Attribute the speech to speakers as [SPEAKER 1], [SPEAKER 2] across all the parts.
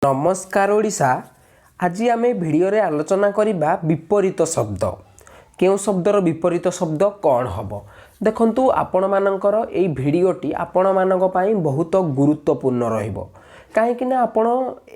[SPEAKER 1] नमस्कार ओडिशा। आज आम भिडियो रे आलोचना करिबा विपरीत शब्द। केउ शब्दर विपरीत शब्द कौन हम देखंतु आपण मानकर एई भिडियोटी आपण मानक पई बहुत गुरुत्वपूर्ण रहिबो कहीं आपण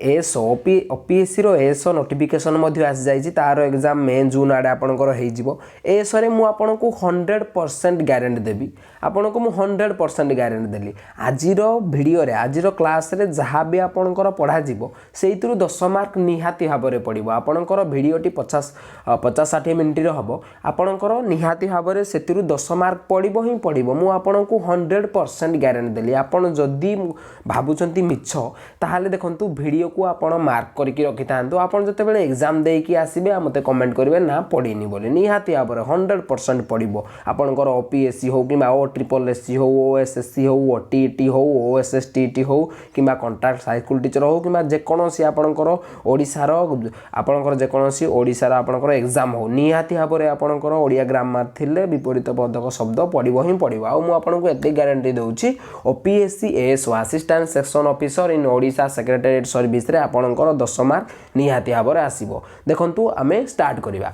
[SPEAKER 1] S OPSC rho S notification मध्य आसी जाइछि तार एग्जाम मे जून आड़े आपणकर हो एस रे मु आपन को 100% गारंटी देबी आपन को मु 100% गारंटी देली आजिर वीडियो रे आजिर क्लास रे जहाँ भी आपणकर पढ़ा जिवो सेइतरु 10 मार्क निहाती भाव रे पड़िबो आपणकर वीडियोटी 50-60 मिनिट रे हबो आपणकर निहाती भाव रे सेतिरु 10 मार्क पड़िबो ही पड़िबो मु आपन को 100% गारंटी देली आपण जदी भाबुचंती मिछ ताहले देखंतु वीडियो को आपण मार्क करके रखि थांतु आपण जते बेले एग्जाम देई की आसीबे मते कमेंट करिवे ना पढिनी बोली निहाती आबरे 100% पढिबो आपनकर ओपीएससी हो किबा ओ ट्रिपल एससी हो ओएसएससी हो ओटीटी हो ओएसएसटीटी हो किबा कॉन्ट्रैक्ट हाईस्कूल टीचर हो किबा जे कोनोसी आपनकर ओडिसा रो आपनकर जे कोनोसी ओडिसा रो आपनकर एग्जाम हो निहाती आबरे आपनकर ओडिया ग्रामर थिले विपरीत बोधक शब्द पढिबो ही पढिबो आ मु आपनको एते गारंटी दउची ओपीएससी एस assistant section officer in Odisha secretariat service रे आपनकर 10 मार्क निहाती भाव रे आसीबो देखंतु आमे स्टार्ट करिबा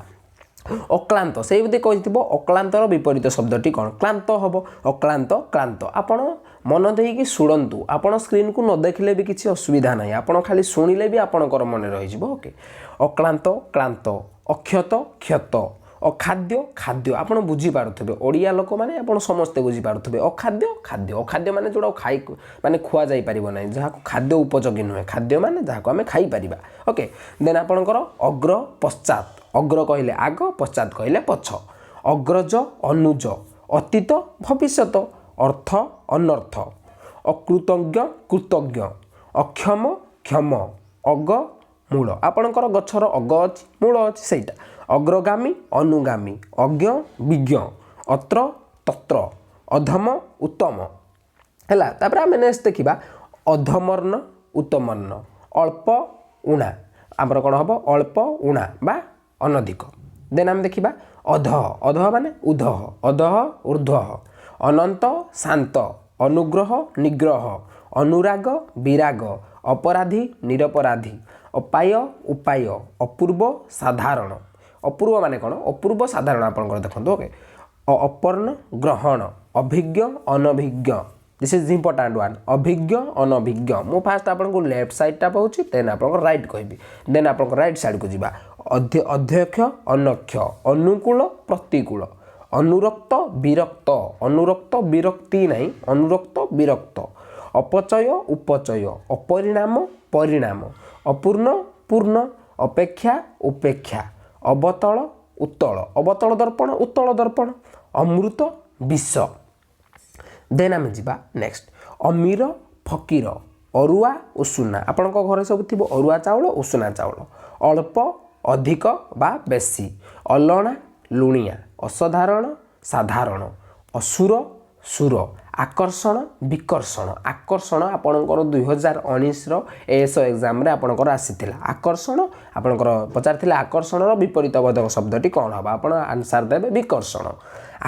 [SPEAKER 1] अक्लांत से कहिथिबो अक्लांतर विपरीत शब्दटी कोन क्लांत हबो अक्लांत क्लांत आपण मन देकी सुडंतु आपण स्क्रीन को न देखले भी किछि असुविधा नाही आपण खाली सुनिले भी आपणकर मन रहि जिवो ओके अक्लांत क्लांत अक्षत क्षत अखाद्य खाद्य आपन बुझी पारुथबे ओडिया लोक माने आपन समस्त बुझी पारुथबे अखाद्य खाद्य अखाद्य माने जोडा खाई माने खुआ जाई परिबो नै जहा को खाद्य उपयोगी नुहे खाद्य माने जहा को हमें खाई परिबा ओके देन आपनकर अग्र पश्चात अग्र कहले आग पश्चात कहले पछ अग्रज अनुज अतीत भविष्यत अर्थ अनर्थ अकृतज्ञ कृतज्ञ अक्षम क्षम अग मूल आपनकर गछर अग अछि मूल अछि सेटा अग्रगामी अनुगामी अज्ञ विज्ञ अत्र तत्र अधम उत्तम हैला तापर आमे नेक्स्ट देखिबा अधमर्ण उत्तमर्ण अल्प उणा आमर कोन हबो अल्प उणा बा अनधिक देन आमे देखिबा अधः अधः माने उधः अधः ऊर्ध्वः अनंत शांत अनुग्रह निग्रह अनुराग विराग अपराधी निरपराधी अपाय उपाय अपूर्व साधारण अपूर्व माने कोन अपूर्व साधारण आपन देखंतु ओके अपर्ण ग्रहण अभिज्ञ अनभिज्ञ दिस इज इंपोर्टेंट वन अभिज्ञ अनभिज्ञ मु फास्ट आपन को लेफ्ट साइड टा पाउची देन आपन को राइट कहबी देन आपन को राइट साइड को जिबा अध्यक्ष अनक्ष अनुकूल प्रतिकूल अनुरक्त विरक्ति नहीं अनुरक्त विरक्त अपचय उपचय अपरिणाम परिणाम अपूर्ण पूर्ण अपेक्षा उपेक्षा अवतल उत्तल दर्पण अमृत विष देन आम जा नेक्स्ट अमीर फकीर अरुआ उषुना आपण घरे सब थी अरुआ चाउल उषुना चाउल अल्प अधिक बा बेसी अलणा लुणिया असाधारण साधारण असुर सुर आकर्षण विकर्षण आकर्षण आपणकर 2019 रो एएस एग्जाम रे आपणकर आसीथिला आकर्षण आपणकर पचारथिला आकर्षण रो विपरीत बोधक शब्दटी कोन हबा आपण आंसर देबे विकर्षण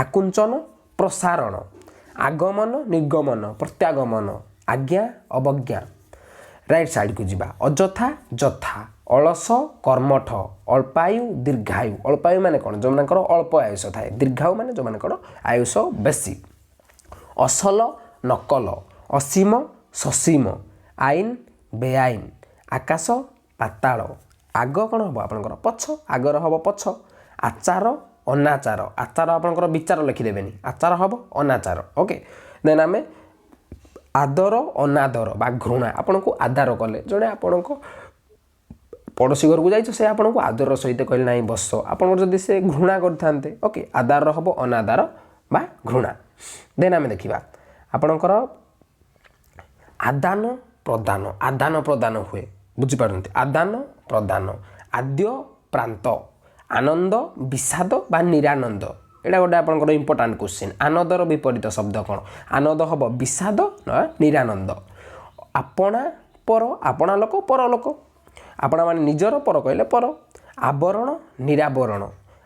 [SPEAKER 1] आकुंचन प्रसारण आगमन निर्गमन प्रत्यागमन आज्ञा अवज्ञा राइट साइड को जिबा अजथा जथा अलस कर्मठ अल्पायु दीर्घायु माने कोन जो मानकर अल्प आयुष थाए दीर्घायु माने जो मानकर आयुष बेसी असल नकल असीम ससीम आईन बेआईन आकाश पाताल आग कौन हम आपंकर पछ आगर हम पछ आचार अनाचार आचार आपंकर विचार लिखिदेवेनि आचार हम अनाचार ओके देन आम आदर अनादर बा घृणा आपन को आधार कले जड़े आपण पड़ोसी घर को जाइछ से आपन को आदर सहित कहले नहीं बस आपन जदि से घृणा करथांते ओके आधार हम अनादार बा घृणा देन आम देखा आपणकर आदान प्रदान हुए बुझीपारती आदान प्रदान आद्य प्रांत आनंद विषाद बा निरानंद एटा गोटे आपंकर इंपोर्टाट क्वेश्चन आनंदर विपरीत शब्द कौन आनंद हम विषाद निरानंद आपणा पर आपणा लोक पर लोक आपणा माने निजर पर कहले पर आवरण निरावरण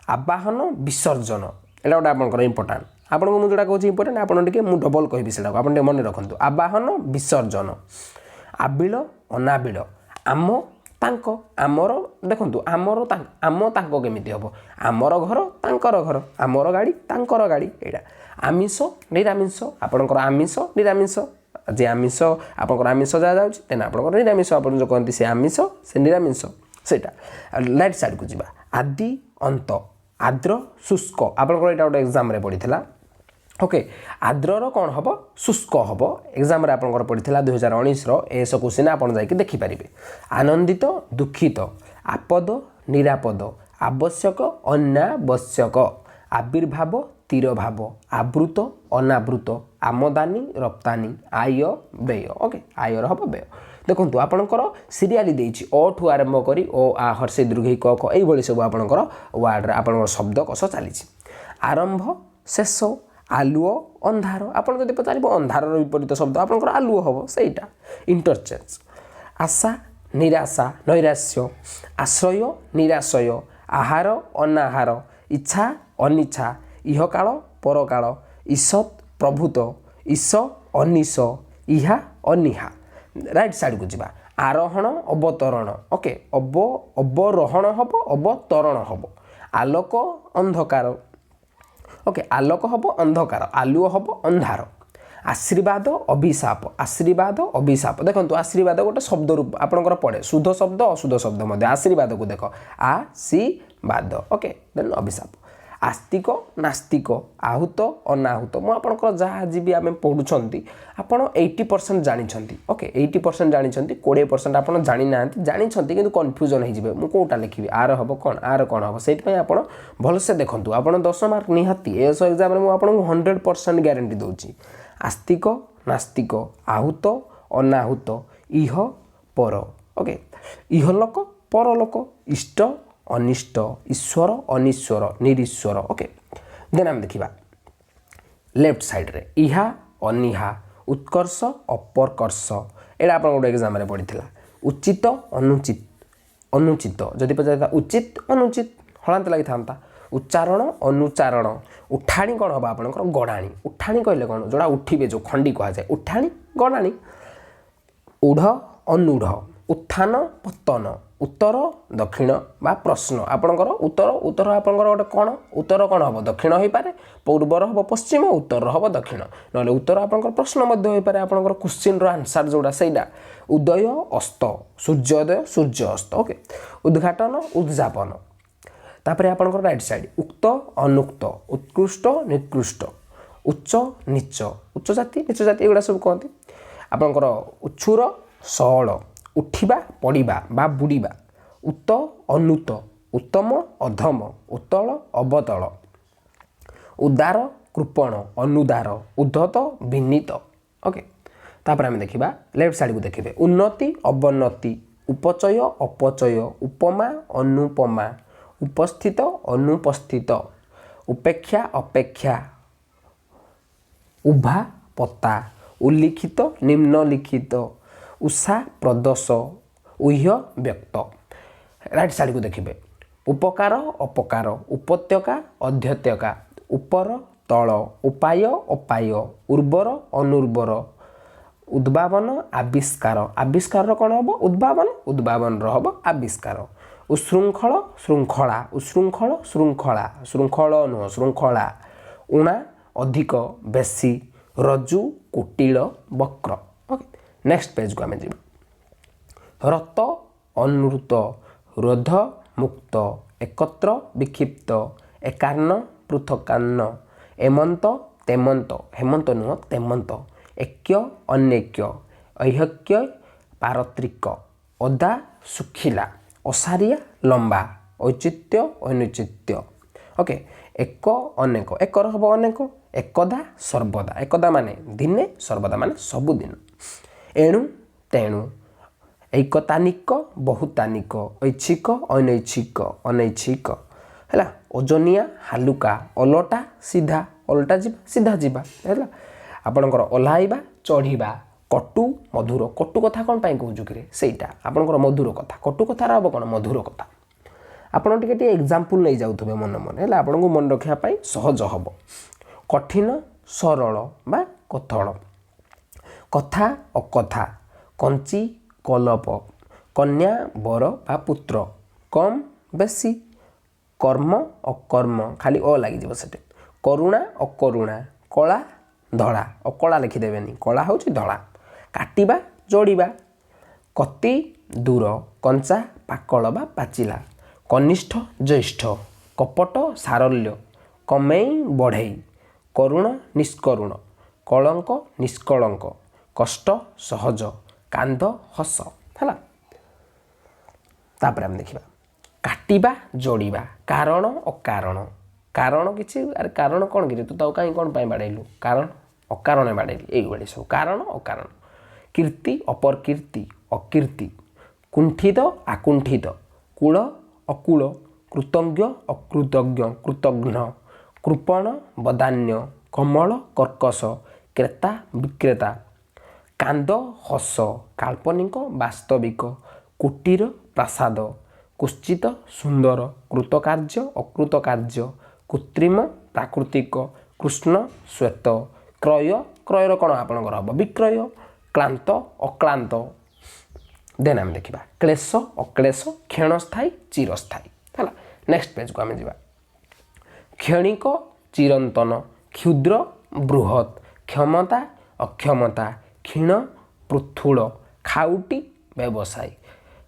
[SPEAKER 1] आवाहन विसर्जन एटा गोटे आपंकर इंपोर्टाट आपको मुझे जोड़ा कहूँ इंपोर्टेंट आपटे मुझे डबल कहि आप मन रखु आवाहन विसर्जन आबिल अनाबिल आम तांको आमर देखंतु आमर आम तांको केमिति हबो आमर घर तांकर घर आमर गाड़ी तांकर गाड़ी एटा आमिष निरामिष आपणकर आमिष निरामिष जे आमिष आपणकर आमिष जा जाउछि तेन आपणकर निरामिष आपण जो कहंती से आमिष से निरामिष सेटा लाइट साइड को जिबा आदि अंत आद्र शुष्क आपणकर एटा गोटे एग्जाम रे पडिथिला ओके आद्रर कौन हम शुष्क हम एग्जाम आपंकर पड़ा 2019 एस क्वेश्चन आप देखी पारे आनंदित दुखित आपद निरापद आवश्यक अनावश्यक आविर्भाव तीरभाव आवृत अनावृत आमदानी रप्तानी आय व्यय ओके आयर हम व्यय देखो आपंकर सीरियाली देछि अ ठू आरंभ करी ओ आ हर्षे दीर्घ क ख एई सब आपंकर वार्ड आपंकर शब्द कष चली आरंभ शेष आलुओ अंधार आपन जदि पचार अंधार विपरीत शब्द आपंकर आलुओ हम सहीटा इंटरचेंज आशा निराशा नैराश्य आश्रय निराशय आहार अनाहार इच्छा अनिच्छा इहकाल परकाल ईषत् प्रभुत ईश अनिश इहा अनिहा राइट साइड को जीवा आरोहण अवतरण ओके अवरोहण हम अवतरण हम आलोक अंधकार ओके आलोक हम अंधकार आलुओ हम अंधार आशीर्वाद अभिशाप देखो आशीर्वाद गोटे शब्द रूप आपंकर पड़े शुद्ध शब्द अशुद्ध शब्द मध्य आशीर्वाद को देख आशीर्वाद ओके देन अभिशाप आस्तिक नास्तिक आहूत अनाहूत मुझे जहाँ जी आम पढ़ुंट आपड़ 80% जानते ओके 80% जानते 20% आप जानी ना जानते कि कन्फ्यूजन हो कौटा लिखी आर हम कौन आर कौन हम से आप भलसे देखूँ आप 10 मार्क निहाती एस एग्जाम मुझे 100% ग्यारंटी दूसरी आस्तिक नास्तिक आहूत अनाहूत इह पर ओके इहलोक परलोक इष्ट अनिष्ट ईश्वर अनिश्वर निरीश्वर ओके देन आम देखा लेफ्ट साइड रे इहा अनिहा उत्कर्ष अपर्कर्ष एटा आप गोटे एग्जाम पड़ा उचित अनुचित अनुचित जदि पचार उचित अनुचित हलांत लगी था उच्चारण अनुचारण उठाणी कौन हम आपंकर गढ़ाणी उठाणी कहले कौन जोड़ा उठिबे जो खंडी कह जाए उठाणी गढ़ाणी ऊढ़ अनुढ़ उत्थान पतन उत्तर दक्षिण बा प्रश्न आपणकर उत्तर उत्तर आपंकर गोटे कौन उत्तर कौन हम दक्षिण हो पारे पूर्वर हम पश्चिम उत्तर हम दक्षिण ना उत्तर आपंकर प्रश्न हो पारे आपंकर क्वेश्चन आंसर जोड़ा सहीटा उदय अस्त सूर्योदय सूर्य अस्त ओके उद्घाटन उद्यापन तापर आपंकर राइट साइड उक्त अनुक्त उत्कृष्ट निकृष्ट उच्च नीच उच्च जाति नीच जाति एगुड़ा सब कहते आपंकर उच्छुर सहल उठिबा पड़िबा बा बुड़ीबा उत अनुत उत्तम अधम उत्तल अवतल उदार कृपण अनुदार उद्धत विनीत ओके तापर आम देखा लेफ्ट साइड को देखिए उन्नति अवनति उपचय अपचय उपमा अनुपमा उपस्थित अनुपस्थित उपेक्षा अपेक्षा उभा पता उल्लिखित निम्नलिखित उषा प्रदोष उह्य व्यक्त राइट साइड को देखिए उपकार अपकार उपत्यका अध्यत्यका उपर तल उपाय अपाय उर्वर अनुर्वर उद्भावन आविष्कार आविष्कार कौन हम उद्भावन उद्भावन हम आविष्कार उशृंखल श्रृंखला उशृंखल श्रृंखला श्रृंखल नुह श्रृंखला उणा अधिक बेसी रज्जु कुटिल वक्र ओके नेक्स्ट पेज को आम जी रत अनुत रोध मुक्त एकत्र विक्षिप्त एकान्न पृथकान्न एमंत तेमंत हेमंत नुह तेमंत ऐक्य अनैक्य ऐहक्य पारत्रिक अदा सुखिला असारिया लंबा औचित्य अनौचित्य ओके एक अनेक एकर हम अनेक एकदा सर्वदा एकदा माने दिने सर्वदा माने सबुदिन एणु तेणु ऐकतानिक बहुतानिक ऐच्छिक अनैच्छिक अनैच्छिक है ओजनिया हालुका अलटा सीधा अलटा जीवा सीधा जीवा है आपणकर ओह्लाइबा चढ़ा कटु मधुर कटु कथा कौन पाई कहूँ कि सहीटा आपणकर मधुर कथा कटु कथार हम कौन मधुर कथा आपड़ टे एग्जाम्पल नहीं जाऊे मन मन है आपन को मन रखापी सहज हम कठिन सरल बा कथल कथा अकथा कंची कलप कन्या बर बा पुत्र कम बेसी कर्म अकर्म खाली अ लगे से करुणा अकरुणा कला धड़ा अकला लिखिदेवेनि कला हूँ धड़ा काटिबा जोड़िबा कति दूर कंचा पाकल बा पाचिला कनिष्ठ ज्येष्ठ कपट सारल्य कमेई बढ़ई करुण निष्करुण कलंक निष्कलंक कष्ट सहज कांध हस है तापर आम देखा काटिबा जोड़िबा कारण अकारण कारण किसी अरे कारण कौन कि तू तो कहीं कौन बाड़ेलु कारण अकारण बाड़ेली ये सब कारण अकारण कीर्ति अपरकीर्ति अकीर्ति कुंठित आकुंठित कूल अकूल कृतज्ञ अकृतज्ञ कृतघ्न कृपण बदान्य कमल कर्कश क्रेता विक्रेता कांद हस काल्पनिक वास्तविक कुटीर प्रासाद कुश्चित सुंदर कृतकार्य अकृतकार्य कृत्रिम प्राकृतिक कृष्ण श्वेत क्रय क्रयर कौन आपंकर हम विक्रय क्लांत अक्लांत देन आम देखा क्लेश अक्लेश क्षणस्थायी चिरस्थायी है नेक्स्ट पेज को आम जा क्षणिक चिरंतन क्षुद्र बृहत क्षमता अक्षमता क्षीण पृथुल खाउटी व्यवसायी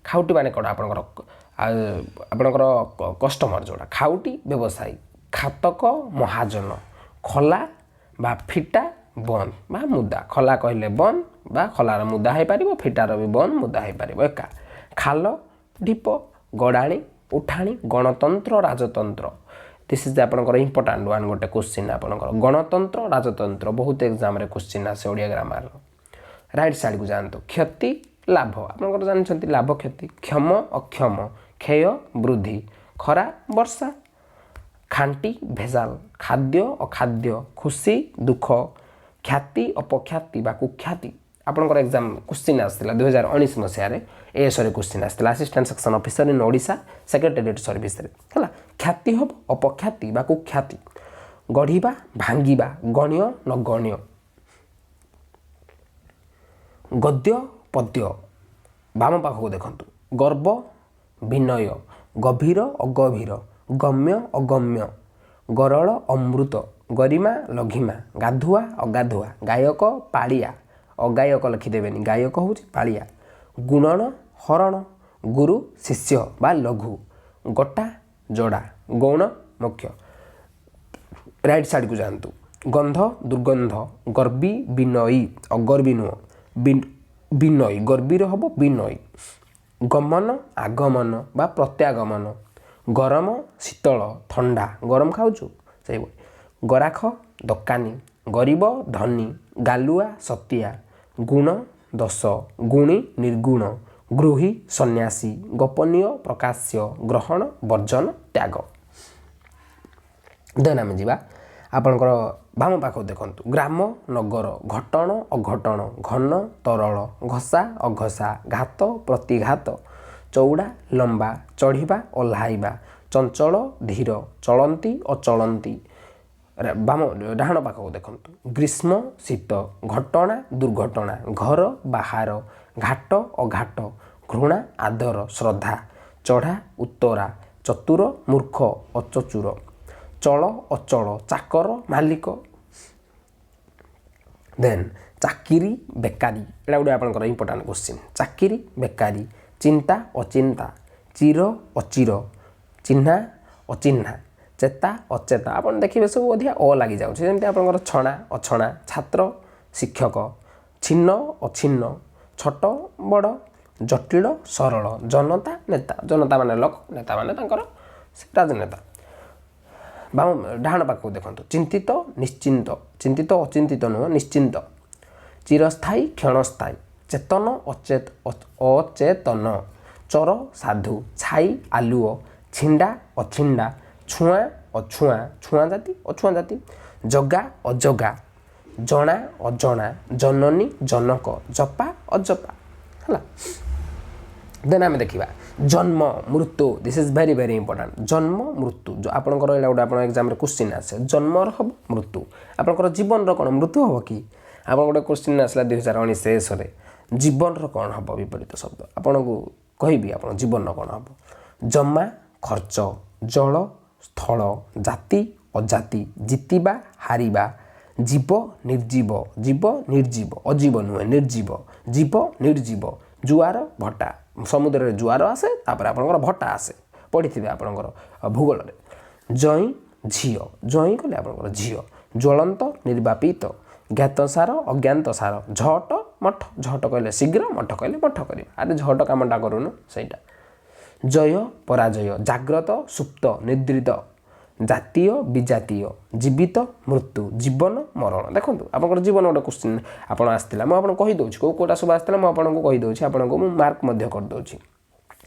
[SPEAKER 1] खाउटी माने कौन आपणकर कस्टमर जोड़ा खाउटी व्यवसायी खातक महाजन खला बा फिटा बंद बा मुदा खला कहले बंद बा खलार मुदा हो पार फिटार भी बंद मुदा हो पार एका खाल ढीप गड़ाणी उठाणी गणतंत्र राजतंत्र दिस इज आपंकर इंपोर्टाट वन गोटे क्वेश्चन आपंकर गणतंत्र राजतंत्र बहुत एग्जाम रे क्वेश्चन आसे ओडिया ग्रामर राइट साइड को जानते क्षति लाभ आपंकर जानते लाभ क्षति क्षम अक्षम क्षय वृद्धि खरा वर्षा खांटी भेजाल खाद्य अखाद्य खुशी दुख ख्याति अपख्याति बा कुख्याति आपंकर एग्जाम क्वेश्चन आसाला 2019 मसीह एएसआर क्वेश्चन आसाला assistant section officer in Odisha secretariat service है ख्याति हम अपख्याति बा कुख्याति गढ़िबा भांगिबा गण्य नगण्य गद्य पद्य बाम पाखक देखंतु गर्व विनय गभीर अगभीर गम्य अगम्य गरल अमृत गरिमा लघिमा गाधुआ अगाधुआ गायक पालिया अगायक लिखिदेवेनि गायक हूँ पालिया गुणन हरण गुरु शिष्य बा लघु गोटा जोड़ा गौण मुख्य राइट साइड को जानतु गंध दुर्गंध गर्वी विनयी अगर्वी नुह विनयी गर्वीर हम विनयी गमन आगमन बा प्रत्यागमन गरम शीतल ठंडा गरम खाऊचु से गराख दकानी गरीब धनी गालुआ सतिया गुण दश गुणी निर्गुण गृही सन्यासी गोपनीय प्रकाश्य ग्रहण वर्जन त्याग देन आम जा आपणकर बाम पाख देखु ग्राम नगर घटण अघटण घन तरल घसा अघसा घात प्रतिघात चौड़ा लंबा चढ़िबा ओह्लाइबा चंचल धीर चलती अचलती बाम डाहाण पाख देखु ग्रीष्म शीत घटना दुर्घटना घर बाहर घाट अघाट घृणा आदर श्रद्धा चढ़ा उत्तरा चतुर मूर्ख अचचुर चल अचल चाकर मालिक देन चाकिरी बेकारी एटा गोटे आपंकर इंपोर्टाट क्वेश्चन चाकिरी बेकारी चिंता अचिंता चिर अचिर चिन्हा अचिन्हा चेता अचेता आप देखिए सब अधिक अ लगी जाऊँ जमी आप छणा अछणा छात्र शिक्षक छिन्न अछिन्न छोट बड़ जटिल सरल जनता नेता जनता माने लोक नेता माने राजनेता बाम डाहाण पाखक देखो चिंतित निश्चिंत चिंतित अचिंतित नुह निश्चिंत चिरस्थायी क्षणस्थायी चेतन अचेतन चर साधु छाई आलुओ छिंडा अछिंडा छुआ अछुआ छुआ जाति अछुआ जाति जगा अजगा जना अजना जननी जनक जपा अजपा है देन आम देखा जन्म मृत्यु this is very very important जन्म मृत्यु जो आपंकर एटा गोटे आप एग्जाम क्वेश्चन आसे जन्मर हम मृत्यु आपंकर जीवन कौन मृत्यु हम कि आप गोटे क्वेश्चन आसला 2019 जीवन कौन हम विपरीत शब्द आपन को କହିବି ଆପଣ ଜୀବନ କ'ଣ ହେବ ଜମା ଖର୍ଚ୍ଚ ଜଳ ସ୍ଥଳ ଜାତି ଅଜାତି ଜିତିବା ହାରିବା ଜୀବ ନିର୍ଜୀବ ଅଜୀବ ନୁହେଁ ନିର୍ଜୀବ ଜୀବ ନିର୍ଜୀବ ଜୁଆର ଭଟ୍ଟା ସମୁଦ୍ରରେ ଜୁଆର ଆସେ ତାପରେ ଆପଣଙ୍କର ଭଟ୍ଟା ଆସେ ପଢ଼ିଥିବେ ଆପଣଙ୍କର ଭୂଗୋଳରେ ଜଇଁ ଝିଅ ଜଇଁ କଲେ ଆପଣଙ୍କର ଝିଅ ଜ୍ୱଳନ୍ତ ନିର୍ବାପିତ ଜ୍ଞାତସାର ଅଜ୍ଞାତସାର ଝଟ ମଠ ଝଟ କହିଲେ ଶୀଘ୍ର ମଠ କହିଲେ ମଠ କରିବା ଆରେ ଝଟ କାମଟା କରୁନୁ ସେଇଟା ଜୟ ପରାଜୟ ଜାଗ୍ରତ ସୁପ୍ତ ନିଦ୍ରିତ ଜାତୀୟ ବିଜାତୀୟ ଜୀବିତ ମୃତ୍ୟୁ ଜୀବନ ମରଣ ଦେଖନ୍ତୁ ଆପଣଙ୍କର ଜୀବନ ଗୋଟେ କ୍ୱେଶ୍ଚିନ୍ ଆପଣ ଆସିଥିଲା ମୁଁ ଆପଣଙ୍କୁ କହିଦେଉଛି କେଉଁଟା ସବୁ ଆସିଥିଲା ମୁଁ ଆପଣଙ୍କୁ କହିଦେଉଛି ଆପଣଙ୍କୁ ମୁଁ ମାର୍କ ମଧ୍ୟ କରିଦେଉଛି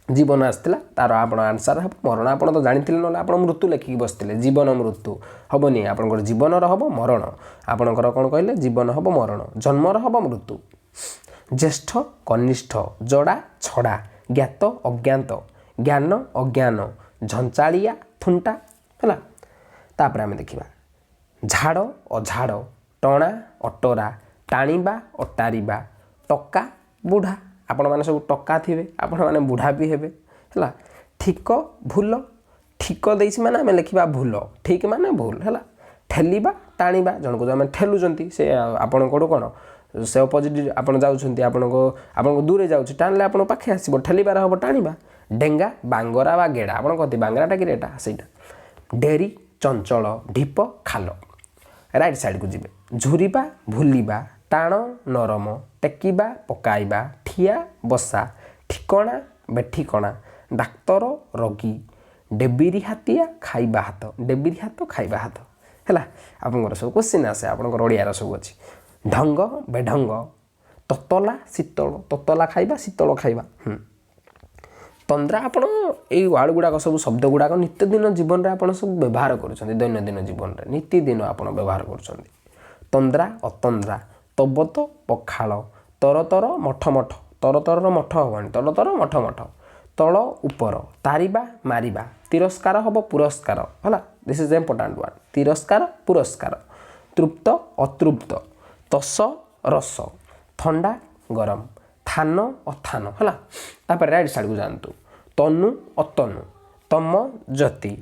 [SPEAKER 1] ଜୀବନ ଆସିଥିଲା ତାର ଆପଣ ଆନ୍ସର୍ ହେବ ମରଣ ଆପଣ ତ ଜାଣିଥିଲେ ନହେଲେ ଆପଣ ମୃତ୍ୟୁ ଲେଖିକି ବସିଥିଲେ ଜୀବନ ମୃତ୍ୟୁ ହେବନି ଆପଣଙ୍କର ଜୀବନର ହେବ ମରଣ ଆପଣଙ୍କର କ'ଣ କହିଲେ ଜୀବନ ହେବ ମରଣ ଜନ୍ମର ହେବ ମୃତ୍ୟୁ ଜ୍ୟେଷ୍ଠ କନିଷ୍ଠ ଜଡ଼ା ଛଡ଼ା ଜ୍ଞାତ ଅଜ୍ଞାତ ଜ୍ଞାନ ଅଜ୍ଞାନ ଝଞ୍ଚାଳିଆ ଥୁଣ୍ଟା ହେଲା ତାପରେ ଆମେ ଦେଖିବା ଝାଡ଼ ଅଝାଡ଼ ଟଣା ଅଟରା ଟାଣିବା ଅଟାରିବା ଟକା ବୁଢ଼ା ଆପଣମାନେ ସବୁ ଟକା ଥିବେ ଆପଣମାନେ ବୁଢ଼ା ବି ହେବେ ହେଲା ଠିକ ଭୁଲ ଠିକ ଦେଇଛି ମାନେ ଆମେ ଲେଖିବା ଭୁଲ ଠିକ ମାନେ ଭୁଲ ହେଲା ଠେଲିବା ଟାଣିବା ଜଣକୁ ଆମେ ଠେଲୁଛନ୍ତି ସେ ଆପଣଙ୍କଠୁ କ'ଣ ସେ ଅପୋଜିଟ୍ ଆପଣ ଯାଉଛନ୍ତି ଆପଣଙ୍କ ଦୂରେ ଯାଉଛି ଟାଣିଲେ ଆପଣ ପାଖେ ଆସିବ ଠେଲିବାର ହେବ ଟାଣିବା ଡେଙ୍ଗା ବାଙ୍ଗରା ବା ଗେଡ଼ା ଆପଣ କହନ୍ତି ବାଙ୍ଗରାଟା କି ରେଟା ସେଇଟା ଡେରି ଚଞ୍ଚଳ ଢିପ ଖାଲ ରାଇଟ୍ ସାଇଡ଼କୁ ଯିବେ ଝୁରିବା ଭୁଲିବା ଟାଣ ନରମ ଟେକିବା ପକାଇବା ଠିଆ ବସା ଠିକଣା ବେଠିକଣା ଡାକ୍ତର ରୋଗୀ ଡେବିରି ହାତିଆ ଖାଇବା ହାତ ଡେବିରି ହାତ ଖାଇବା ହାତ ହେଲା ଆପଣଙ୍କର ସବୁ କ୍ୱେଶ୍ଚିନ୍ ଆସେ ଆପଣଙ୍କର ଓଡ଼ିଆର ସବୁ ଅଛି ଢଙ୍ଗ ବେଢଙ୍ଗ ତତଲା ଶୀତଳ ତତଲା ଖାଇବା ଶୀତଳ ଖାଇବା ତନ୍ଦ୍ରା ଆପଣ ଏଇ ୱାର୍ଡ଼ ଗୁଡ଼ାକ ସବୁ ଶବ୍ଦ ଗୁଡ଼ାକ ନିତ୍ୟଦିନ ଜୀବନରେ ଆପଣ ସବୁ ବ୍ୟବହାର କରୁଛନ୍ତି ଦୈନନ୍ଦିନ ଜୀବନରେ ନିତିଦିନ ଆପଣ ବ୍ୟବହାର କରୁଛନ୍ତି ତନ୍ଦ୍ରା ଅତନ୍ଦ୍ରା ତବତ ପଖାଳ ତରତର ମଠ ମଠ ତରତରର ମଠ ହେବନି ତରତର ମଠ ମଠ ତଳ ଉପର ତାରିବା ମାରିବା ତିରସ୍କାର ହେବ ପୁରସ୍କାର ହେଲା ଦିସ୍ ଇଜ୍ ଇମ୍ପୋର୍ଟାଣ୍ଟ ୱାର୍ଡ଼ ତିରସ୍କାର ପୁରସ୍କାର ତୃପ୍ତ ଅତୃପ୍ତ ତସ ରସ ଥଣ୍ଡା ଗରମ ଥାନ ଅଥାନ ହେଲା ତାପରେ ରାଇଟ୍ ସାଇଡ଼କୁ ଯାଆନ୍ତୁ ତନୁ ଅତନୁ ତମ ଜ୍ୟୋତି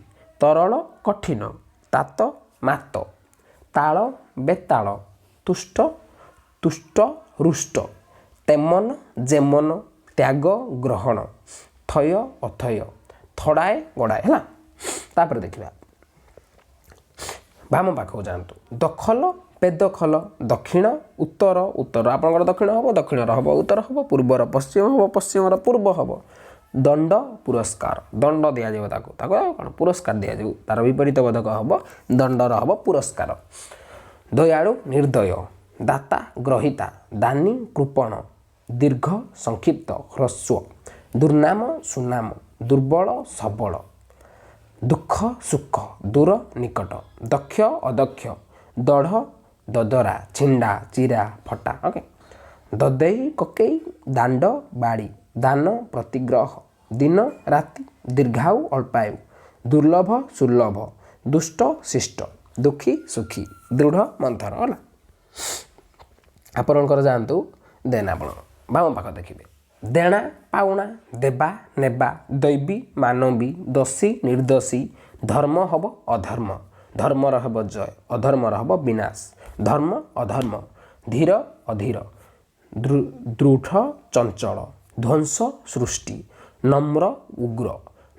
[SPEAKER 1] ତରଳ କଠିନ ତାତ ମାତ ତାଳ ବେତାଳ ତୁଷ୍ଟ ତୁଷ୍ଟ ରୁଷ୍ଟ ତେମନ ଯେମନ ତ୍ୟାଗ ଗ୍ରହଣ ଥୟ ଅଥୟ ଥଡ଼ାଏ ଗଡ଼ାଏ ହେଲା ତାପରେ ଦେଖିବା ବାମ ପାଖକୁ ଯାଆନ୍ତୁ ଦଖଲ ବେଦଖଲ ଦକ୍ଷିଣ ଉତ୍ତର ଉତ୍ତର ଆପଣଙ୍କର ଦକ୍ଷିଣ ହେବ ଦକ୍ଷିଣର ହେବ ଉତ୍ତର ହେବ ପୂର୍ବର ପଶ୍ଚିମ ହେବ ପଶ୍ଚିମର ପୂର୍ବ ହେବ ଦଣ୍ଡ ପୁରସ୍କାର ଦଣ୍ଡ ଦିଆଯିବ ତାକୁ କ'ଣ ପୁରସ୍କାର ଦିଆଯିବ ତାର ବିପରୀତ ବୋଧକ ହେବ ଦଣ୍ଡର ହେବ ପୁରସ୍କାର ଦୟାଳୁ ନିର୍ଦ୍ଦୟ ଦାତା ଗ୍ରହିତା ଦାନୀ କୃପଣ ଦୀର୍ଘ ସଂକ୍ଷିପ୍ତ ହ୍ରସ୍ୱ ଦୁର୍ନାମ ସୁନାମ ଦୁର୍ବଳ ସବଳ ଦୁଃଖ ସୁଖ ଦୂର ନିକଟ ଦକ୍ଷ ଅଦକ୍ଷ ଦଢ଼ ଦଦରା ଛିଣ୍ଡା ଚିରା ଫଟା ଓକେ ଦଦେଇ କକେଇ ଦାଣ୍ଡ ବାଡ଼ି ଦାନ ପ୍ରତିଗ୍ରହ ଦିନ ରାତି ଦୀର୍ଘାୟୁ ଅଳ୍ପାୟୁ ଦୁର୍ଲଭ ସୁଲଭ ଦୁଷ୍ଟ ଶିଷ୍ଟ ଦୁଃଖୀ ସୁଖୀ ଦୃଢ଼ ମନ୍ଥର ହେଲା ଆପଣଙ୍କର ଯାଆନ୍ତୁ ଦେନ୍ ଆପଣ ବାମ ପାଖ ଦେଖିବେ ଦେଣା ପାଉଣା ଦେବା ନେବା ଦୈବୀ ମାନବୀ ଦୋଷୀ ନିର୍ଦ୍ଦୋଷୀ ଧର୍ମ ହେବ ଅଧର୍ମ ଧର୍ମର ହେବ ଜୟ ଅଧର୍ମର ହେବ ବିନାଶ ଧର୍ମ ଅଧର୍ମ ଧୀର ଅଧୀର ଦୃଢ଼ ଚଞ୍ଚଳ ଧ୍ୱଂସ ସୃଷ୍ଟି ନମ୍ର ଉଗ୍ର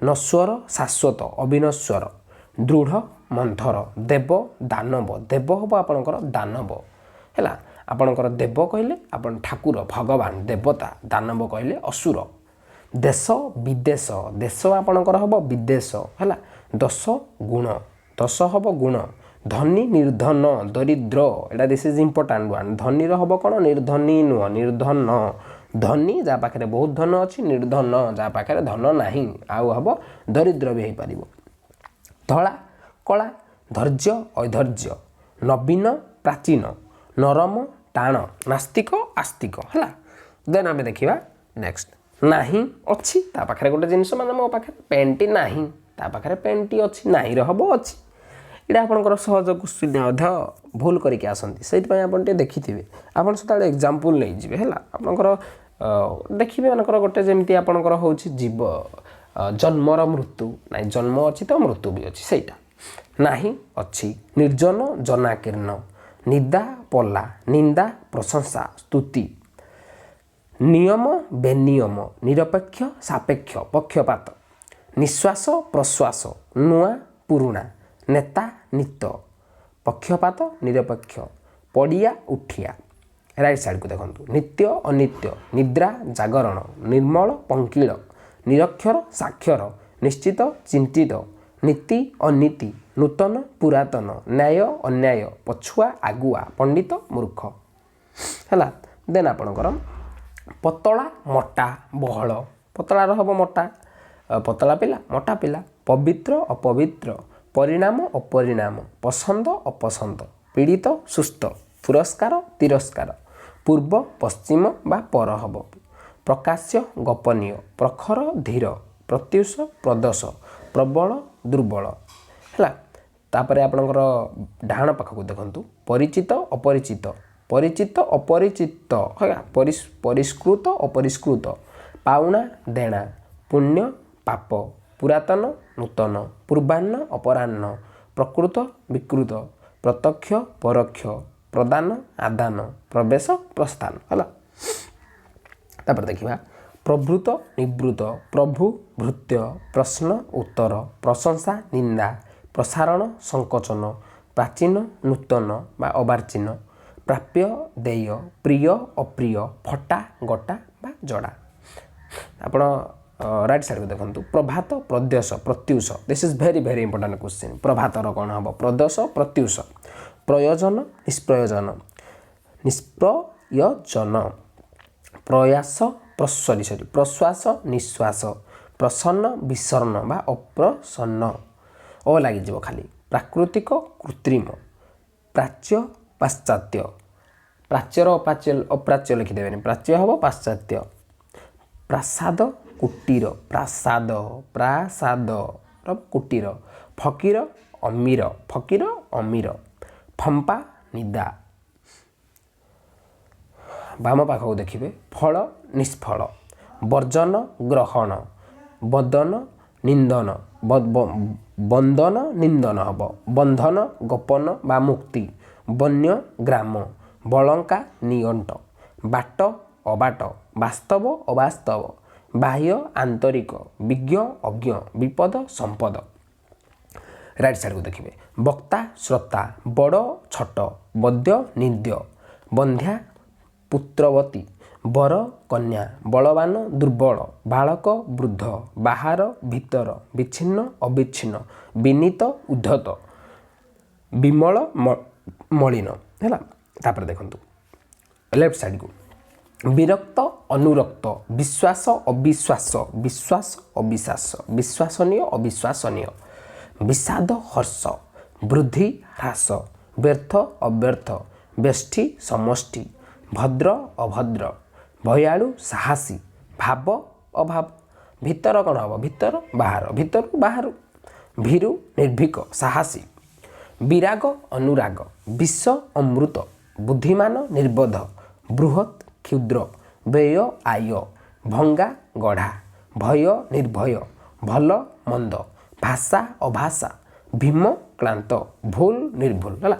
[SPEAKER 1] ନଶ୍ୱର ଶାଶ୍ୱତ ଅବିନଶ୍ୱର ଦୃଢ଼ ମନ୍ଥର ଦେବ ଦାନବ ଦେବ ହେବ ଆପଣଙ୍କର ଦାନବ ହେଲା ଆପଣଙ୍କର ଦେବ କହିଲେ ଆପଣ ଠାକୁର ଭଗବାନ ଦେବତା ଦାନବ କହିଲେ ଅସୁର ଦେଶ ବିଦେଶ ଦେଶ ଆପଣଙ୍କର ହେବ ବିଦେଶ ହେଲା ଦଶ ଗୁଣ ଦଶ ହେବ ଗୁଣ ଧନୀ ନିର୍ଧନ ଦରିଦ୍ର ଏଇଟା ଦିସ୍ ଇଜ୍ ଇମ୍ପୋର୍ଟାଣ୍ଟ ୱାନ୍ ଧନୀର ହେବ କ'ଣ ନିର୍ଧନୀ ନୁହଁ ନିର୍ଧନ ଧନୀ ଯାହା ପାଖରେ ବହୁତ ଧନ ଅଛି ନିର୍ଧନ ଯାହା ପାଖରେ ଧନ ନାହିଁ ଆଉ ହେବ ଦରିଦ୍ର ବି ହେଇପାରିବ ଧଳା କଳା ଧୈର୍ଯ୍ୟ ଐଧୈର୍ଯ୍ୟ ନବୀନ ପ୍ରାଚୀନ ନରମ ଟାଣ ନାସ୍ତିକ ଆସ୍ତିକ ହେଲା ଦେନ୍ ଆମେ ଦେଖିବା ନେକ୍ସଟ ନାହିଁ ଅଛି ତା ପାଖରେ ଗୋଟେ ଜିନିଷ ମାନେ ମୋ ପାଖରେ ପେନ୍ଟି ନାହିଁ ତା ପାଖରେ ପେନ୍ଟି ଅଛି ନାହିଁର ହେବ ଅଛି ଏଇଟା ଆପଣଙ୍କର ସହଜ କ୍ୱେଶ୍ଚିନ୍ ମଧ୍ୟ ଭୁଲ କରିକି ଆସନ୍ତି ସେଇଥିପାଇଁ ଆପଣ ଟିକେ ଦେଖିଥିବେ ଆପଣ ସେତେବେଳେ ଏକ୍ଜାମ୍ପଲ୍ ନେଇଯିବେ ହେଲା ଆପଣଙ୍କର देखिए मनकर गोटे जमी आपणकर हूँ जीव जन्मर मृत्यु ना जन्म अच्छी तो मृत्यु भी अच्छी सहीटा नहीं अच्छी निर्जन जनाकीर्ण निदा पला निंदा प्रशंसा स्तुति नियम बेनियम निरपेक्ष सापेक्ष पक्षपात निश्वास प्रश्वास नुआ पुरुणा नेता नित पक्षपात निरपेक्ष पड़िया उठिया राइट साइड को देखो नित्य अनित्य निद्रा जागरण निर्मल पंकिल निरक्षर साक्षर निश्चित चिंतित नीति अनीति नूतन पुरातन न्याय अन्याय पछुआ आगुआ पंडित मूर्ख है देन आपणकर पतला मोटा बहल पतलार हम मोटा पतला पिला मोटा पिला पवित्र अपवित्र परिणाम अपरिणाम पसंद अपसंद पीड़ित सुस्थ पुरस्कार तिरस्कार पूर्व पश्चिम बा पर हब प्रकाश्य गोपनीय प्रखर धीर प्रत्युष प्रदोष प्रबल दुर्बल है तापर आपणकर डाहाण पाखक देखु परिचित अपरिचित परिचित अपरिचित है परिष्कृत अपरिष्कृत पाउना देना पुण्य पाप पुरातन नूतन पूर्वान्न अपराह्न प्रकृत विकृत प्रत्यक्ष परोक्ष प्रदान आदान प्रवेश प्रस्थान है तापर देखिबा प्रभृत निवृत प्रभु भृत्य प्रश्न उत्तर प्रशंसा निंदा प्रसारण संकोचन प्राचीन नूतन बा अबार्चीन प्राप्य देय प्रिय अप्रिय फटा गटा बा जड़ा आपण राइट साइड को देखो प्रभात प्रद्योष प्रत्युष this is very very important question प्रभातर कौन हम प्रदोष प्रत्युष प्रयोजन निष्प्रयोजन निष्प्रयोजन प्रयास प्रश्वास निश्वास प्रसन्न विसर्ण बा अप्रसन्न ओ लग खाली प्राकृतिक कृत्रिम प्राच्य पाश्चात्य प्राच्यर अप्राच्य लिखिदेवे प्राच्य हम पाश्चात्य प्रासाद कुटीर प्रासाद प्रासाद कुटीर फकीर अमीर फंपा निदा बाम पाखक देखिए फल निष्फल वर्जन ग्रहण बदन निंदन बंदन निंदन हम बंधन गोपन बा मुक्ति वन्य ग्राम बलंका निगंट बाट अबाट वास्तव अवास्तव बाह्य आंतरिक विज्ञ अज्ञ विपद संपद राइट साइड को देखिए वक्ता श्रोता बड़ छोट बद्य निद्य बंध्या पुत्रवती बर कन्या बलवान दुर्बल बालक वृद्ध बाहर भीतर विच्छिन्न अविच्छिन्न विनीत उद्धत विमल मलिन है तापर देखु लेफ्ट साइड को विरक्त अनुरक्त विश्वास अविश्वास विश्वास अविश्वास विश्वसनीय अविश्वसनीय विषाद हर्ष वृद्धि ह्रास व्यर्थ अव्यर्थ व्यष्टि समष्टि भद्र अभद्र भयालु साहसी भाव अभाव भितर कौन हम भितर बाहर भीरु निर्भीक साहसी विराग अनुराग विष अमृत बुद्धिमान निर्बोध बृहत् क्षुद्र व्यय आय भंगा गढ़ा भय निर्भय भल मंद भाषा अभाषा भीम क्लांत भूल निर्भूल है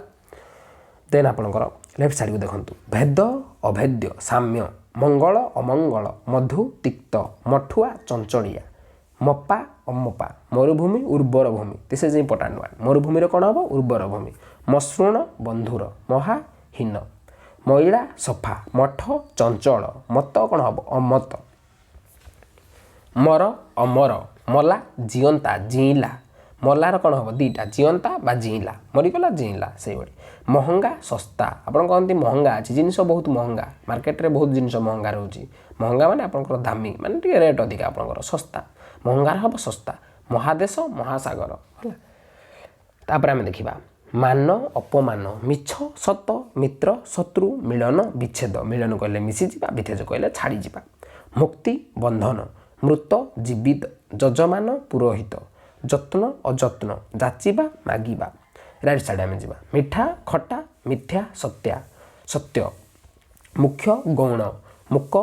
[SPEAKER 1] देन आपणकर लेफ्ट साइड को देखो भेद अभेद्य साम्य मंगल अमंगल मधु तिक्त मठुआ चंचलिया मपा अमपा मरुभूमि उर्वर भूमि दिस इज इंपोर्टेंट वन मरुभूमि कौन हम उर्वर भूमि मसृण बंधुर महाहीन मैला सफा मठ चंचल मत कौन हम अमत मर अमर मला जीवंता जीला मलार कौन हम दीटा जीवंता बा जीला मरीगला जीला से महंगा सस्ता आपन कहते महंगा अच्छी जिनस बहुत महंगा मार्केट रे बहुत जिनस महंगा रोची महंगा माने आपनकर दामी माने टिके रेट अधिक आपनकर सस्ता महंगार हम सस्ता महादेश महासागर है तापर आम देखा मान अपमान मिछ सत मित्र शत्रु मिलन विच्छेद मिलन कहले मिशिजा विच्छेद कहले छाड़ी जा मुक्ति बंधन मृत जीवित यजमान पुरोहित जत्न अजत्न जाचिबा मागिबा राइट साइड आम जा मिठा खटा मिथ्या सत्या सत्य मुख्य गौण मुक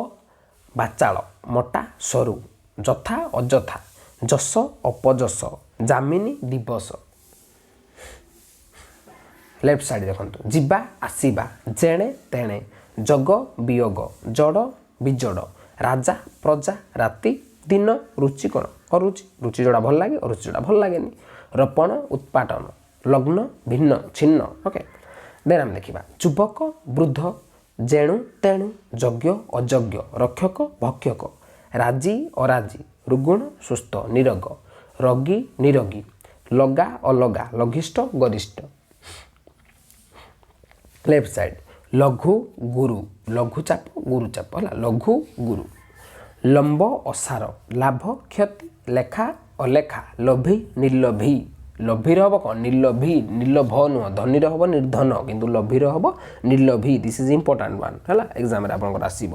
[SPEAKER 1] ବାଚାଳ ମୋଟା ସରୁ ଯଥା ଅଯଥା ଯଶ ଅପଯଶ ଯାମିନୀ ଦିବସ। ଲେଫ୍ଟ ସାଇଡ୍ ଦେଖନ୍ତୁ ଯିବା ଆସିବା ଜେଣେ ତେଣେ ଜଗ ବିୟୋଗ ଜଡ଼ ବିଜଡ଼ ରାଜା ପ୍ରଜା ରାତି ଦିନ ରୁଚି କ'ଣ ଅରୁଚି ରୁଚି ଯୋଡ଼ା ଭଲ ଲାଗେ ଅରୁଚି ଯୋଡ଼ା ଭଲ ଲାଗେନି ରୋପଣ ଉତ୍ପାଟନ ଲଗ୍ନ ଭିନ୍ନ ଛିନ୍ନ। ଓକେ ଦେନ୍ ଆମେ ଦେଖିବା ଯୁବକ ବୃଦ୍ଧ ଜେଣୁ ତେଣୁ ଯଜ୍ଞ ଅଯଜ୍ଞ ରକ୍ଷକ ଭକ୍ଷକ ରାଜି ଅରାଜି ରୁଗୁଣ ସୁସ୍ଥ ନିରୋଗ ରୋଗୀ ନିରୋଗୀ ଲଗା ଅଲଗା ଲଘିଷ୍ଠ ଗରିଷ୍ଠ। ଲେଫ୍ଟ ସାଇଡ୍ ଲଘୁ ଗୁରୁ ଲଘୁଚାପ ଗୁରୁଚାପ ହେଲା ଲଘୁ ଗୁରୁ ଲମ୍ବ ଅସାର ଲାଭ କ୍ଷତି ଲେଖା ଅଲେଖା ଲୋଭୀ ନିର୍ଲୋଭୀ ଲୋଭୀର ହେବ କ'ଣ ନିର୍ଲୋଭୀ ନିର୍ଲୋଭ ନୁହଁ ଧନୀର ହେବ ନିର୍ଧନ କିନ୍ତୁ ଲୋଭୀର ହେବ ନିର୍ଲୋଭୀ ଦିସ୍ ଇଜ୍ ଇମ୍ପୋର୍ଟାଣ୍ଟ ୱାନ୍ ହେଲା ଏକ୍ଜାମ୍ରେ ଆପଣଙ୍କର ଆସିବ।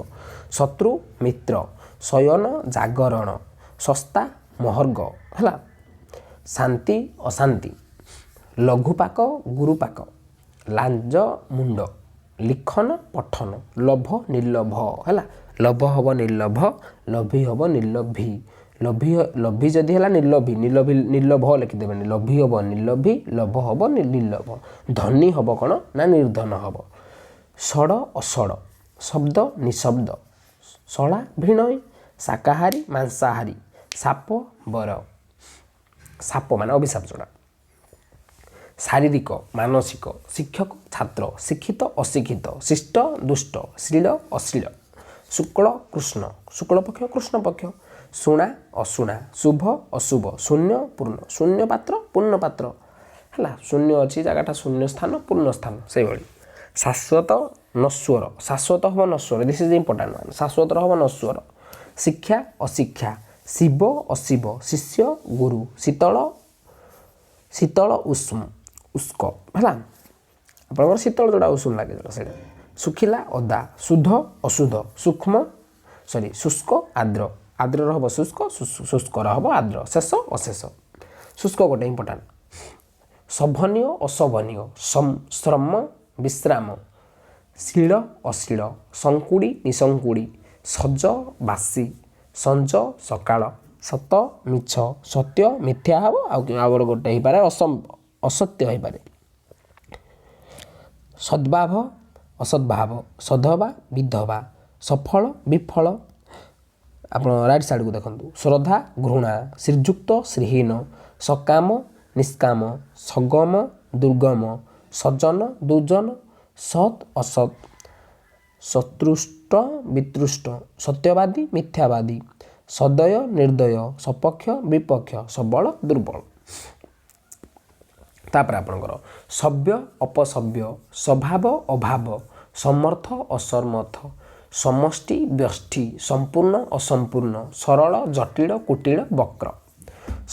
[SPEAKER 1] ଶତ୍ରୁ ମିତ୍ର ଶୟନ ଜାଗରଣ ଶସ୍ତା ମହର୍ଗ ହେଲା ଶାନ୍ତି ଅଶାନ୍ତି ଲଘୁପାକ ଗୁରୁପାକ ଲାଞ୍ଜ ମୁଣ୍ଡ ଲିଖନ ପଠନ ଲୋଭ ନିର୍ଲୋଭ ହେଲା ଲୋଭ ହେବ ନିର୍ଲୋଭ ଲୋଭୀ ହେବ ନିର୍ଲୋଭୀ ଲୋଭୀ ଯଦି ହେଲା ନିର୍ଲୋଭୀ ନିର୍ଲୋଭ ଲେଖିଦେବେନି ଲୋଭୀ ହେବ ନିର୍ଲୋଭୀ ଲୋଭ ହେବ ନିର୍ଲୋଭ ଧନୀ ହେବ କ'ଣ ନା ନିର୍ଧନ ହେବ। ଷଡ଼ ଅଷଡ଼ ଶବ୍ଦ ନିଶବ୍ଦ ଶଳା ଭିଣଇ ଶାକାହାରୀ ମାଂସାହାରୀ ସାପ ବର ସାପ ମାନେ ଅଭିଶାପ ଯୋଡ଼ା ଶାରୀରିକ ମାନସିକ ଶିକ୍ଷକ ଛାତ୍ର ଶିକ୍ଷିତ ଅଶିକ୍ଷିତ ଶିଷ୍ଟ ଦୁଷ୍ଟ ଶ୍ଳୀଳ ଅଶ୍ଳୀଳ ଶୁକ୍ଳ କୃଷ୍ଣ ଶୁକ୍ଳପକ୍ଷ କୃଷ୍ଣପକ୍ଷ ଶୁଣା ଅଶୁଣା ଶୁଭ ଅଶୁଭ ଶୂନ୍ୟ ପୂର୍ଣ୍ଣ ଶୂନ୍ୟ ପାତ୍ର ପୂର୍ଣ୍ଣ ପାତ୍ର ହେଲା ଶୂନ୍ୟ ଅଛି ଜାଗାଟା ଶୂନ୍ୟ ସ୍ଥାନ ପୂର୍ଣ୍ଣ ସ୍ଥାନ ସେଇଭଳି ଶାଶ୍ୱତ ନଶ୍ୱର ଶାଶ୍ୱତ ହେବ ନଶ୍ୱର ଦିସ୍ ଇଜ୍ ଇମ୍ପୋର୍ଟାଣ୍ଟ ୱାନ୍ ଶାଶ୍ୱତର ହେବ ନଶ୍ୱର ଶିକ୍ଷା ଅଶିକ୍ଷା ଶିବ ଅଶିବ ଶିଷ୍ୟ ଗୁରୁ ଶୀତଳ ଉଷ୍ମ ଉସ୍କ ହେଲା ଆପଣଙ୍କର ଶୀତଳ ଯୋଉଟା ଉଷୁମ ଲାଗେ ଯୋଉଟା ସେଇଟା ଶୁଖିଲା ଅଦା ଶୁଦ୍ଧ ଅଶୁଦ୍ଧ ସୂକ୍ଷ୍ମ ଶୁଷ୍କ ଆର୍ଦ୍ର ଆର୍ଦ୍ରର ହେବ ଶୁଷ୍କ ଶୁଷ୍କର ହେବ ଆର୍ଦ୍ର ଶେଷ ଅଶେଷ ଶୁଷ୍କ ଗୋଟେ ଇମ୍ପୋର୍ଟାଣ୍ଟ ଶୋଭନୀୟ ଅଶୋଭନୀୟ ଶ୍ରମ ବିଶ୍ରାମ ଶୀଳ ଅଶ୍ଳୀଳ ଶଙ୍କୁଡ଼ି ନିଶଙ୍କୁଡ଼ି ସଜ ବାସି ସଞ୍ଜ ସକାଳ ସତ ମିଛ ସତ୍ୟ ମିଥ୍ୟା ହେବ ଆଉ ଗୋଟେ ହେଇପାରେ ଅସତ୍ୟ ହେଇପାରେ ସଦ୍ଭାବ ଅସଦ୍ଭାବ ସଧବା ବିଧବା ସଫଳ ବିଫଳ। ଆପଣ ରାଇଟ୍ ସାଇଡ଼୍କୁ ଦେଖନ୍ତୁ ଶ୍ରଦ୍ଧା ଘୃଣା ଶ୍ରୀଯୁକ୍ତ ଶ୍ରୀହୀନ ସକାମ ନିଷ୍କାମ ସଗମ ଦୁର୍ଗମ ସଜନ ଦୁର୍ଜନ ସତ୍ ଅସତ୍ ଶତୃଷ୍ଟ ବିତୃଷ୍ଟ ସତ୍ୟବାଦୀ ମିଥ୍ୟାବାଦୀ ସଦୟ ନିର୍ଦ୍ଦୟ ସପକ୍ଷ ବିପକ୍ଷ ସବଳ ଦୁର୍ବଳ। ତାପରେ ଆପଣଙ୍କର ସଭ୍ୟ ଅପସଭ୍ୟ ସ୍ୱଭାବ ଅଭାବ ସମର୍ଥ ଅସମର୍ଥ ସମଷ୍ଟି ବ୍ୟଷ୍ଟି ସମ୍ପୂର୍ଣ୍ଣ ଅସମ୍ପୂର୍ଣ୍ଣ ସରଳ ଜଟିଳ କୁଟିଳ ବକ୍ର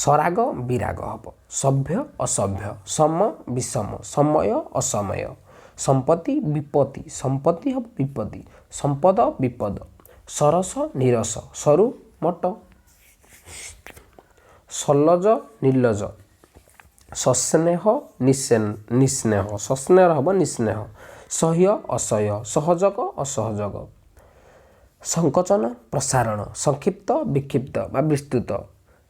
[SPEAKER 1] ସରାଗ ବିରାଗ ହେବ ସଭ୍ୟ ଅସଭ୍ୟ ସମ ବିଷମ ସମୟ ଅସମୟ ସମ୍ପତ୍ତି ବିପତ୍ତି ସମ୍ପତ୍ତି ହେବ ବିପତ୍ତି ସମ୍ପଦ ବିପଦ ସରସ ନିରସ ସରୁ ମୋଟ ସଲ୍ଲଜ ନିର୍ଲଜ ସସ୍ନେହ ନିସ୍ନେହ ସସ୍ନେହ ହେବ ନିସ୍ନେହ ସହ୍ୟ ଅସହ୍ୟ ସହଯୋଗ ଅସହଯୋଗ ସଂକୋଚନ ପ୍ରସାରଣ ସଂକ୍ଷିପ୍ତ ବିକ୍ଷିପ୍ତ ବା ବିସ୍ତୃତ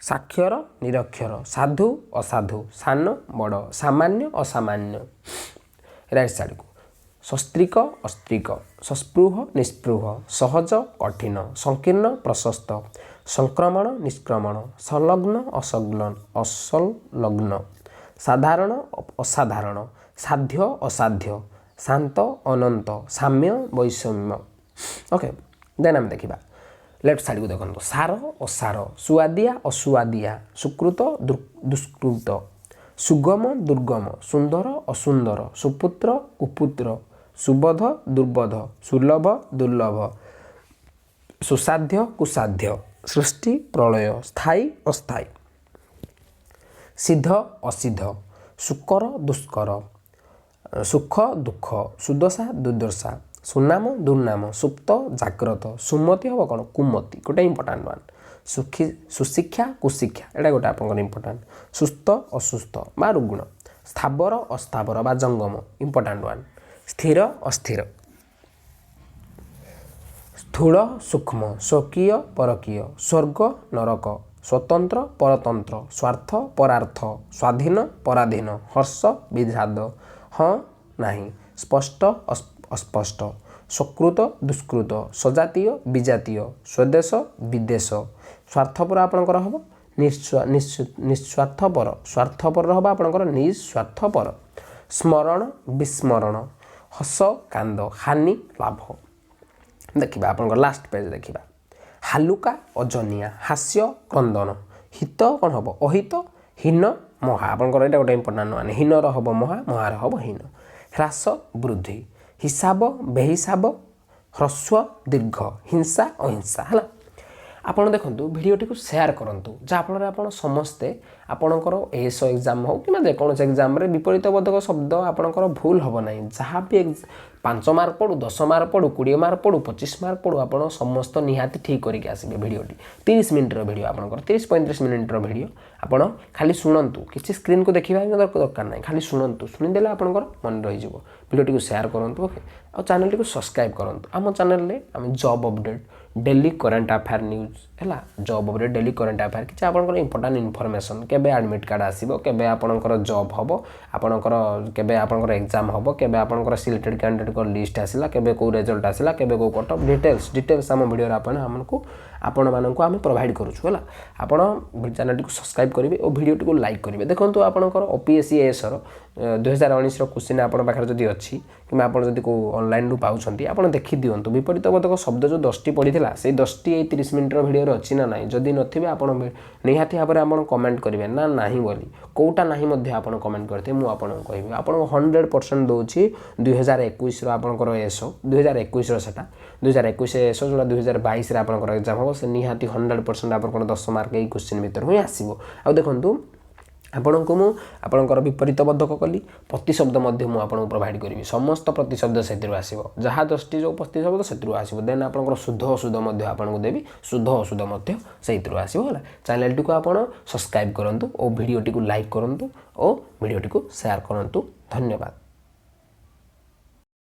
[SPEAKER 1] ସାକ୍ଷର ନିରକ୍ଷର ସାଧୁ ଅସାଧୁ ସାନ ବଡ଼ ସାମାନ୍ୟ ଅସାମାନ୍ୟ। ରାଇଟ୍ ସାଇଡ଼୍କୁ ସସ୍ତ୍ରୀକ ଅସ୍ତ୍ରୀକ ସସ୍ପୃହ ନିସ୍ପୃହ ସହଜ କଠିନ ସଂକୀର୍ଣ୍ଣ ପ୍ରଶସ୍ତ ସଂକ୍ରମଣ ନିଷ୍କ୍ରମଣ ସଂଲଗ୍ନ ଅସଂଲଗ୍ନ ସାଧାରଣ ଅସାଧାରଣ ସାଧ୍ୟ ଅସାଧ୍ୟ ଶାନ୍ତ ଅନନ୍ତ ସାମ୍ୟ ବୈଷମ୍ୟ। ଓକେ ଦେନ୍ ଆମେ ଦେଖିବା ଲେଫ୍ଟ ସାଇଡ଼୍କୁ ଦେଖନ୍ତୁ ସାର ଅସାର ସୁଆଦିଆ ଅସୁଆଦିଆ ସୁକୃତ ଦୁଷ୍କୃତ ସୁଗମ ଦୁର୍ଗମ ସୁନ୍ଦର ଅସୁନ୍ଦର ସୁପୁତ୍ର କୁପୁତ୍ର ସୁବୋଧ ଦୁର୍ବୋଧ ସୁଲଭ ଦୁର୍ଲଭ ସୁସାଧ୍ୟ କୁସାଧ୍ୟ ସୃଷ୍ଟି ପ୍ରଳୟ ସ୍ଥାୟୀ ଅସ୍ଥାୟୀ ସିଦ୍ଧ ଅସିଦ୍ଧ ସୁକର ଦୁଷ୍କର ସୁଖ ଦୁଃଖ ସୁଦଶା ଦୁର୍ଦଶା ସୁନାମ ଦୁର୍ନାମ ସୁପ୍ତ ଜାଗ୍ରତ ସୁମତି ହେବ କ'ଣ କୁମତି ଗୋଟେ ଇମ୍ପୋର୍ଟାଣ୍ଟ ୱାନ୍ ସୁଶିକ୍ଷା କୁଶିକ୍ଷା ଏଇଟା ଗୋଟେ ଆପଣଙ୍କର ଇମ୍ପୋର୍ଟାଣ୍ଟ ସୁସ୍ଥ ଅସୁସ୍ଥ ବା ରୁଗ୍ଣ ସ୍ଥାବର ଅସ୍ଥାବର ବା ଜଙ୍ଗମ ଇମ୍ପୋର୍ଟାଣ୍ଟ ୱାନ୍ ସ୍ଥିର ଅସ୍ଥିର स्थूल सूक्ष्म स्वकीय परकीय स्वर्ग नरक स्वतंत्र परतंत्र स्वार्थ परार्थ स्वाधीन पराधीन हर्ष विषाद हाँ नहीं स्पष्ट अस्पष्ट सकृत दुष्कृत सजातीय विजातीय स्वदेश विदेश स्वार्थपर आपणकर हम निस्वार्थपर स्वार्थपर हम आपणकर निस्वार्थपर स्मरण विस्मरण हस कांद हानि लाभ देखिबा आपणकर लास्ट पेज देखिबा हालुका अजनिया हास्य क्रंदन हित कौन हम अहित हीन महा आपणकर एटा गोटे इंपोर्टाट मान हीनर हम महा महार हम हीन ह्रास वृद्धि हिसाब बेहिसाब ह्रस्व दीर्घ हिंसा अहिंसा है आपण देखु भिडियोटी को शेयर करूँ जहाँफल आप समस्ते आपणकर एएस एग्जाम हो कि जेकोसी एग्जाम विपरीत बोधक शब्द आपणकर भूल हम ना जहाँ भी 5 मार्क पड़ू 10 मार्क पड़ू 20 मार्क पड़ू 25 मार्क पड़ू आप समस्त निहाती ठीक करके आसबे भिडियोटी 30 मिनिट्र भिडियो आपंकर 30-35 मिनिट्र भिडियो आपड़ खाली शुणु किसी स्क्रीन को देखा दरकार ना खाली शुणु शुणीदे आपंकर मन रही भिडियोटी को शेयर करूँ ओके और चैनल टी को सब्सक्राइब करूँ आम चैनल में आम job update daily current affair news है job update daily current affair किसी आपंकर इंपोर्टाट इनफॉरमेशन केबे एडमिट कार्ड आसो केबे आपंकर जॉब हम आपंकर केबे आपंकर एग्जाम हम केबे आपंकर सिलेक्टेड कैंडिडेट को लिस्ट आसला केबे को रिजल्ट आसला केबे को कट ऑफ डिटेल्स आम वीडियो आपको आपण मानक आम प्रोवाइड करूँ है आपण चैनल को सब्सक्राइब करेंगे और वीडियो को लाइक करेंगे देखो आपंकर ओपीएससी एएसर 2019 क्वेश्चन आप पाखे जदि अच्छी कि आप को ऑनलाइन पाँच आप देखी दिंतु विपरीत बोधक शब्द जो 10टी पड़ा से 10टी 30 मिनिट्र भिडियो अच्छी ना ना जदि नथिबे आप निहाती भाव में आप कमेंट करेंगे ना नहीं बोली कौटा ना आप कमेंट करते मुझे कहि आप 100% दूसरी 2021 आपंकर एस 2021 सेटा 2021 एस जो 2022 आपंकर एग्जाम हम से निहाती 100% आप 10 मार्क यही क्वेश्चन भर ही आसो आ देखु आपण को मुझे विपरीत बोधक कली प्रतिशब्द आपको प्रोवाइड करी समस्त प्रतिशब्द से आसो जहाँ 10टी जो प्रतिशब्द से आसो देन आप शुद्ध अशुद्ध आपको देवी शुद्ध अशुद्ध से आसो है चैनल टी को आप सब्सक्राइब करूँ और भिडियोटी को लाइक करूँ और भिडियोटी को शेयर करूँ धन्यवाद।